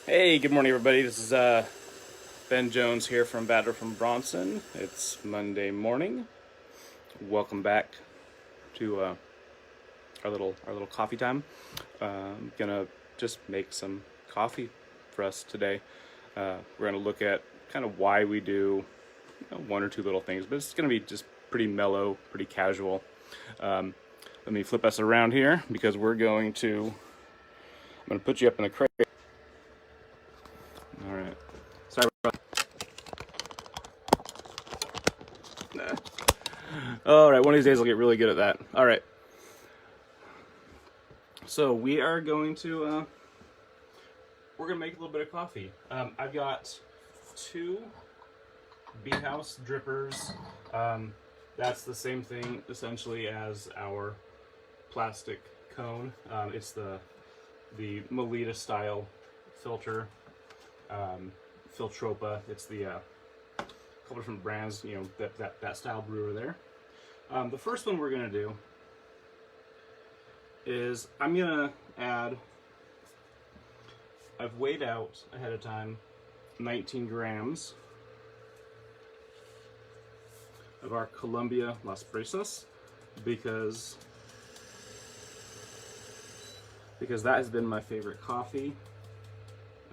Hey, good morning, everybody. This is Ben Jones here from Batter from Bronson. It's Monday morning. Welcome back to our little coffee time. I'm gonna just make some coffee for us today. We're gonna look at kind of why we do one or two little things, but it's gonna be just pretty mellow, pretty casual. Let me flip us around here because we're going to. I'm gonna put you up in a crate. All right. Sorry. All right. One of these days I'll get really good at that. All right. So we are going to we're gonna make a little bit of coffee. I've got two Bee House drippers. That's the same thing essentially as our plastic cone. It's the Melita style filter, Filtropa. It's the couple different brands, you know, that style brewer there. The first one we're gonna do is I'm gonna add. I've weighed out ahead of time 19 grams of our Colombia Las Presas because that has been my favorite coffee.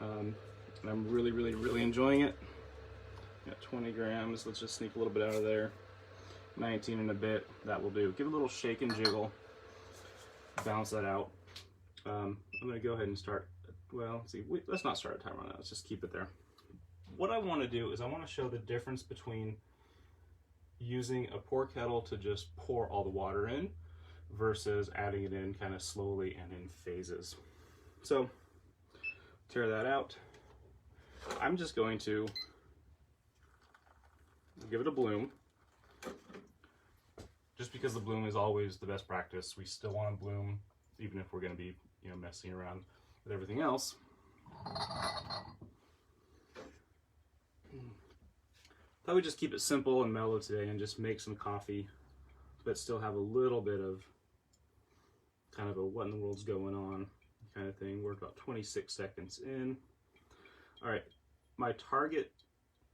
And I'm really enjoying it. Got 20 grams. Let's just sneak a little bit out of there. 19 and a bit. That will do. Give it a little shake and jiggle. Balance that out. I'm going to go ahead and start. Well, let's see. Let's not start a timer on that. Let's just keep it there. What I want to do is I want to show the difference between using a pour kettle to just pour all the water in versus adding it in kind of slowly and in phases. So tear that out. I'm just going to give it a bloom. Just because the bloom is always the best practice, we still want to bloom even if we're going to be, you know, messing around with everything else. Thought we'd just keep it simple and mellow today and just make some coffee, but still have a little bit of kind of a what in the world's going on kind of thing. We're about 26 seconds in. All right, my target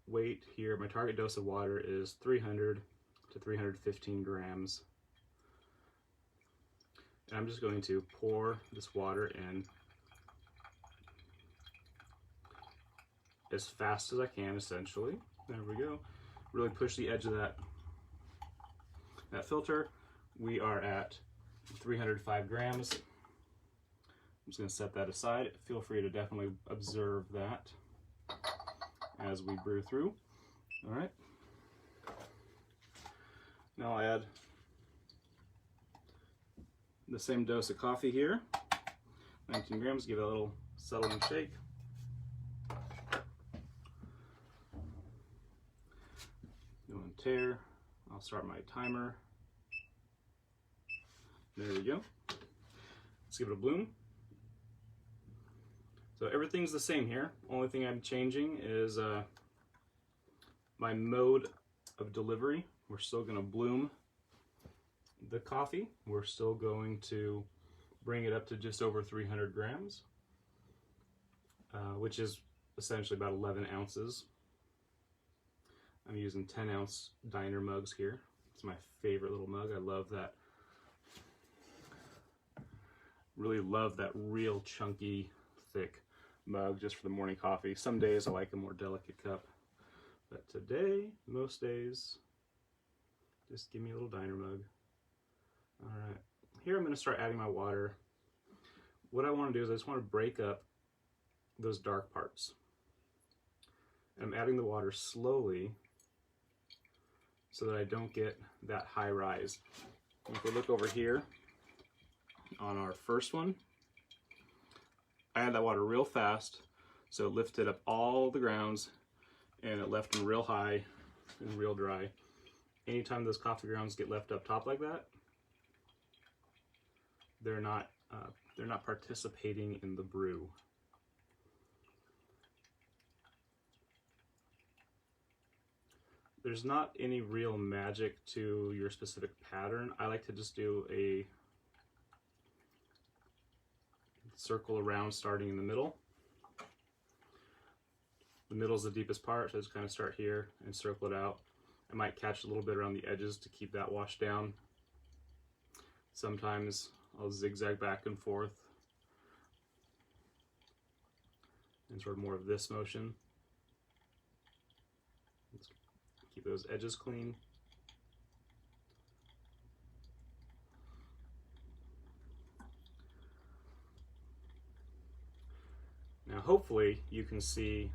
weight here, my target dose of water is 300 to 315 grams. And I'm just going to pour this water in as fast as I can, essentially. There we go. Really push the edge of that filter. We are at 305 grams. I'm just going to set that aside. Feel free to definitely observe that as we brew through. All right. Now I'll add the same dose of coffee here. 19 grams. Give it a little settling shake. Doing tear. I'll start my timer. There we go. Let's give it a bloom. So everything's the same here. Only thing I'm changing is my mode of delivery. We're still going to bloom the coffee. We're still going to bring it up to just over 300 grams, which is essentially about 11 ounces. I'm using 10-ounce diner mugs here. It's my favorite little mug. I love that. Really love that real chunky, thick mug just for the morning coffee. Some days I like a more delicate cup, but today, most days, just give me a little diner mug. All right, here I'm going to start adding my water. What I want to do is I just want to break up those dark parts. And I'm adding the water slowly so that I don't get that high rise. If we look over here on our first one, I add that water real fast, so it lifted up all the grounds and it left them real high and real dry. Anytime those coffee grounds get left up top like that, they're not participating in the brew. There's not any real magic to your specific pattern. I like to just do a circle around starting in the middle. The middle is the deepest part, so I just kind of start here and circle it out. I might catch a little bit around the edges to keep that washed down. Sometimes I'll zigzag back and forth and sort of more of this motion. Let's keep those edges clean. Now hopefully you can see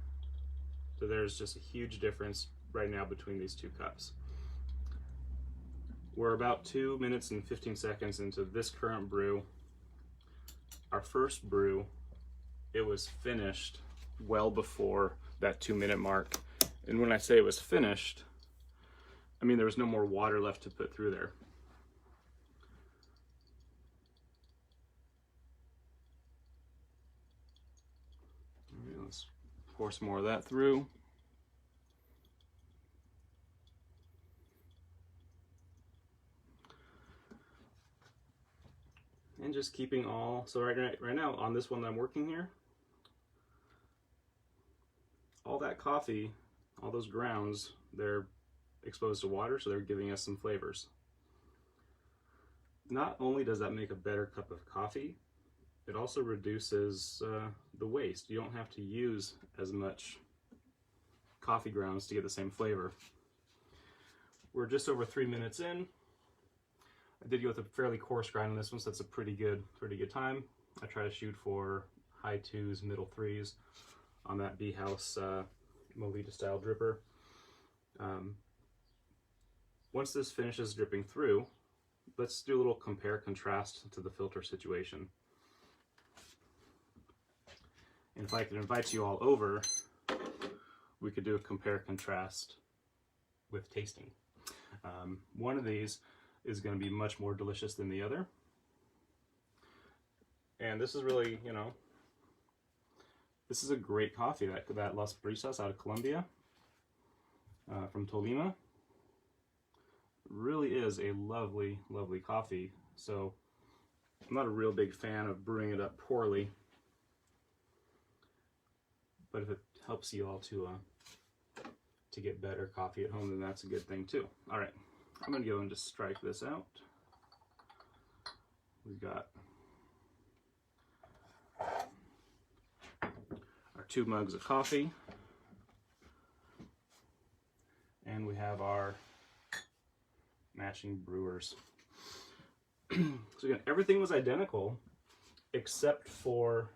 that there's just a huge difference right now between these two cups. We're about 2 minutes and 15 seconds into this current brew. Our first brew, it was finished well before that 2-minute mark. And when I say it was finished, I mean there was no more water left to put through there. All right, let's pour some more of that through. And just keeping all, so right now on this one that I'm working here, all that coffee, all those grounds, they're exposed to water, so they're giving us some flavors. Not only does that make a better cup of coffee, it also reduces the waste. You don't have to use as much coffee grounds to get the same flavor. We're just over 3 minutes in. I did go with a fairly coarse grind on this one, so that's a pretty good time. I try to shoot for high 2s, middle 3s on that Bee House Molita style dripper. Once this finishes dripping through, let's do a little compare contrast to the filter situation. And if I could invite you all over, we could do a compare contrast with tasting. One of these is going to be much more delicious than the other. And this is really, you know, this is a great coffee, that Las Brisas out of Colombia, from Tolima. Really is a lovely, lovely coffee. So I'm not a real big fan of brewing it up poorly, but if it helps you all to get better coffee at home, then that's a good thing too. All right. I'm going to go and just strike this out. We've got our 2 mugs of coffee. And we have our matching brewers. So again, everything was identical except for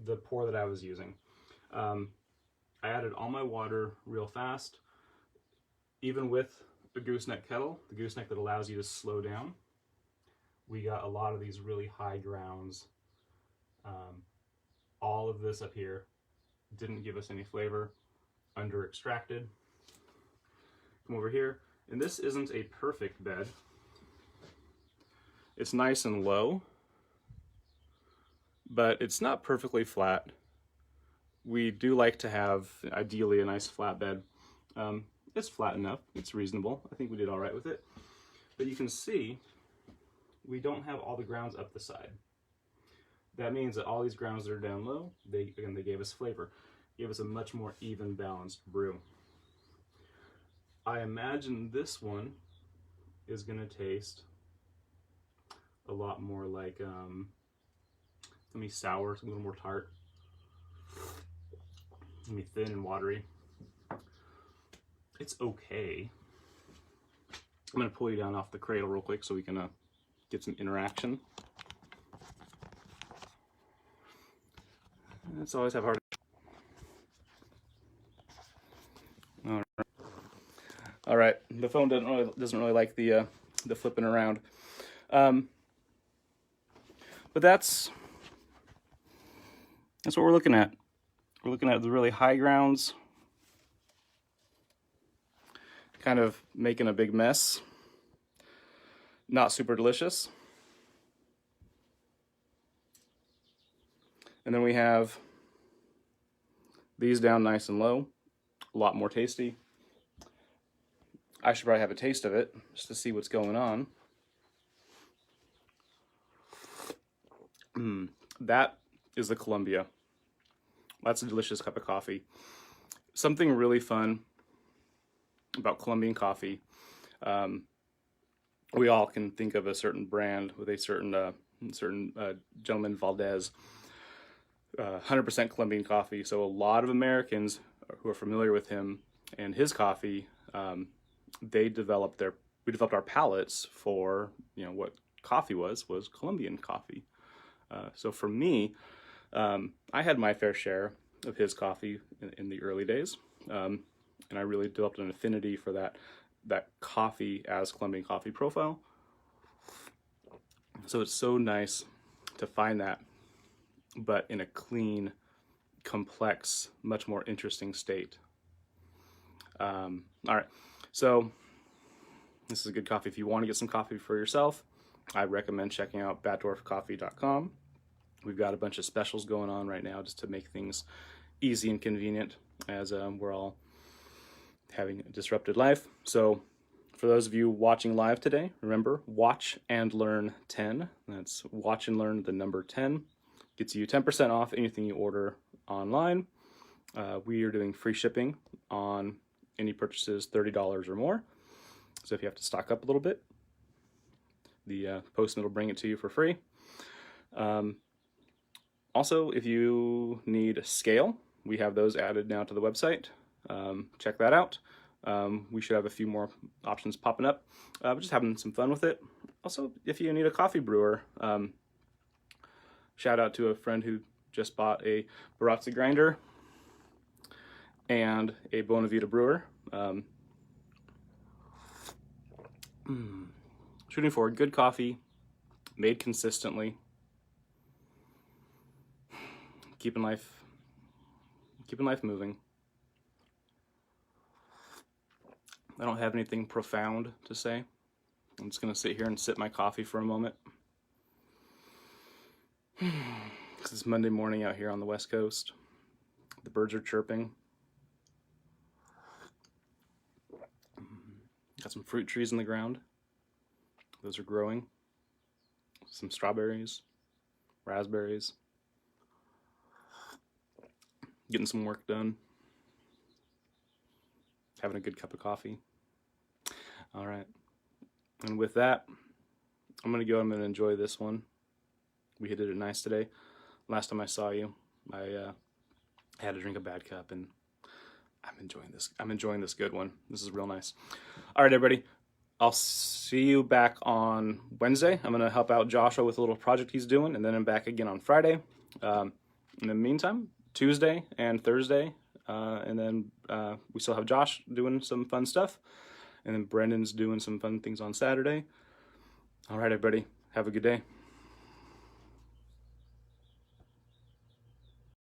the pour that I was using. I added all my water real fast, even with a gooseneck kettle, the gooseneck that allows you to slow down. We got a lot of these really high grounds. All of this up here didn't give us any flavor, under extracted. Come over here, and this isn't a perfect bed. It's nice and low, but it's not perfectly flat. We do like to have, ideally, a nice flat bed. It's flat enough, it's reasonable. I think we did all right with it. But you can see, we don't have all the grounds up the side. That means that all these grounds that are down low, they gave us flavor. Gave us a much more even, balanced brew. I imagine this one is gonna taste a lot more like, gonna be sour, a little more tart. Gonna be thin and watery. It's okay. I'm gonna pull you down off the cradle real quick so we can get some interaction. It's always have hard. All right. The phone doesn't really like the flipping around, but that's what we're looking at. We're looking at the really high grounds, kind of making a big mess. Not super delicious. And then we have these down nice and low, a lot more tasty. I should probably have a taste of it just to see what's going on. That is the Columbia. That's a delicious cup of coffee. something really fun about Colombian coffee. We all can think of a certain brand with a certain gentleman, Valdez, 100% Colombian coffee. So a lot of Americans who are familiar with him and his coffee, we developed our palates for, what coffee was Colombian coffee. So for me, I had my fair share of his coffee in the early days, and I really developed an affinity for that coffee as Colombian coffee profile. So it's so nice to find that, but in a clean, complex, much more interesting state. All right, so this is a good coffee. If you want to get some coffee for yourself, I recommend checking out batdorfcoffee.com. We've got a bunch of specials going on right now just to make things easy and convenient as we're all having a disrupted life. So for those of you watching live today, remember, watch and learn 10. That's watch and learn the number 10. Gets you 10% off anything you order online. We are doing free shipping on any purchases $30 or more. So if you have to stock up a little bit, the postman will bring it to you for free. Also, if you need scale, we have those added now to the website. Check that out. We should have a few more options popping up. We're just having some fun with it. Also, if you need a coffee brewer, shout out to a friend who just bought a Baratza grinder and a Bonavita brewer. Shooting for good coffee, made consistently, keeping life moving. I don't have anything profound to say. I'm just gonna sit here and sip my coffee for a moment. It's Monday morning out here on the West Coast. The birds are chirping. Got some fruit trees in the ground. Those are growing. Some strawberries, raspberries. Getting some work done. Having a good cup of coffee. All right. And with that, I'm going to enjoy this one. We did it nice today. Last time I saw you, I had to drink a bad cup, and I'm enjoying this. I'm enjoying this good one. This is real nice. All right, everybody. I'll see you back on Wednesday. I'm going to help out Joshua with a little project he's doing, and then I'm back again on Friday. In the meantime, Tuesday and Thursday, and then we still have Josh doing some fun stuff, and then Brendan's doing some fun things on Saturday. All right, everybody. Have a good day.